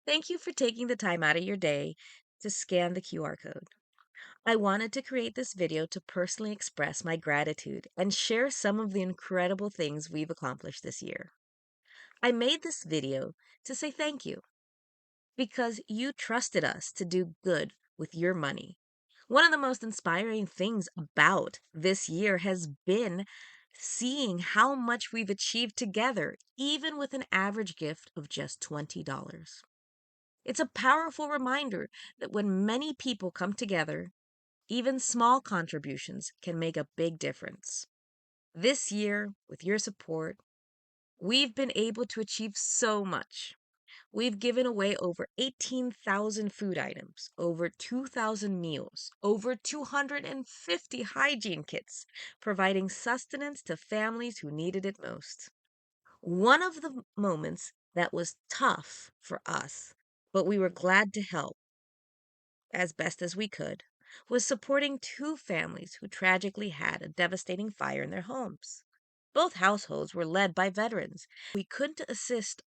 Thank you for taking the time out of your day to scan the QR code. I wanted to create this video to personally express my gratitude and share some of the incredible things we've accomplished this year. I made this video to say thank you because you trusted us to do good with your money. One of the most inspiring things about this year has been seeing how much we've achieved together, even with an average gift of just $20. It's a powerful reminder that when many people come together, even small contributions can make a big difference. This year, with your support, we've been able to achieve so much. We've given away over 18,000 food items, over 2,000 meals, over 250 hygiene kits, providing sustenance to families who needed it most. One of the moments that was tough for us, but we were glad to help as best as we could, was supporting two families who tragically had a devastating fire in their homes. Both households were led by veterans. We couldn't assist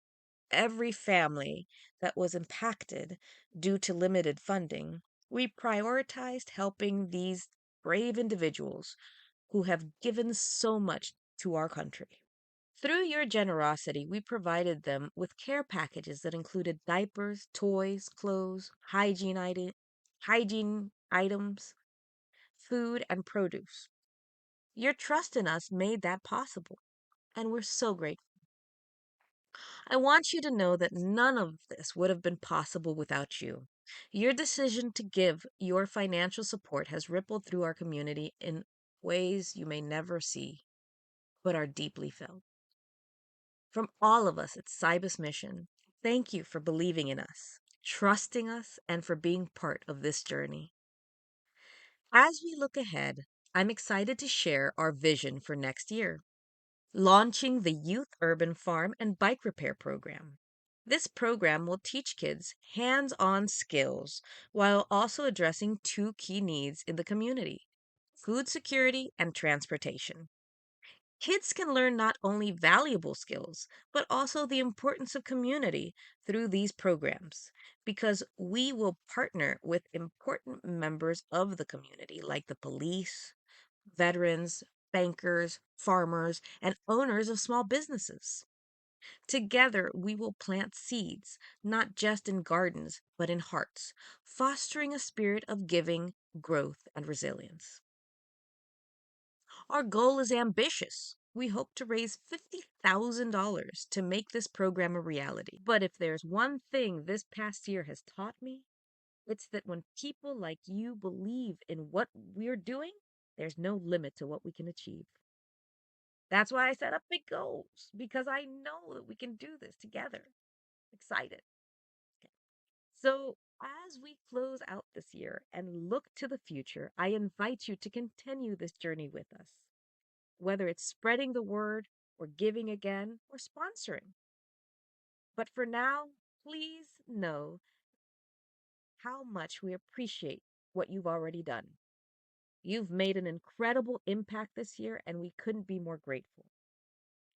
every family that was impacted due to limited funding. We prioritized helping these brave individuals who have given so much to our country. Through your generosity, we provided them with care packages that included diapers, toys, clothes, hygiene items, food, and produce. Your trust in us made that possible, and we're so grateful. I want you to know that none of this would have been possible without you. Your decision to give your financial support has rippled through our community in ways you may never see, but are deeply felt. From all of us at Cybus Mission, thank you for believing in us, trusting us, and for being part of this journey. As we look ahead, I'm excited to share our vision for next year, launching the Youth Urban Farm and Bike Repair Program. This program will teach kids hands on skills while also addressing two key needs in the community: food security and transportation. Kids can learn not only valuable skills, but also the importance of community through these programs because we will partner with important members of the community like the police, veterans, bankers, farmers, and owners of small businesses. Together, we will plant seeds, not just in gardens, but in hearts, fostering a spirit of giving, growth, and resilience. Our goal is ambitious. We hope to raise $50,000 to make this program a reality. But if there's one thing this past year has taught me, it's that when people like you believe in what we're doing, there's no limit to what we can achieve. That's why I set up big goals, because I know that we can do this together. Excited. Okay. So, as we close out this year and look to the future, I invite you to continue this journey with us, whether it's spreading the word or giving again or sponsoring. But for now, please know how much we appreciate what you've already done. You've made an incredible impact this year, and we couldn't be more grateful.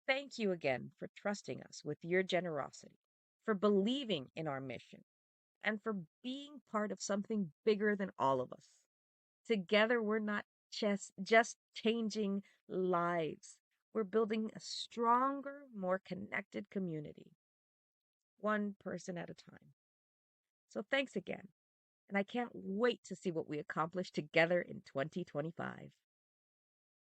Thank you again for trusting us with your generosity, for believing in our mission, and for being part of something bigger than all of us. Together, we're not just changing lives. We're building a stronger, more connected community, one person at a time. So thanks again. And I can't wait to see what we accomplish together in 2025.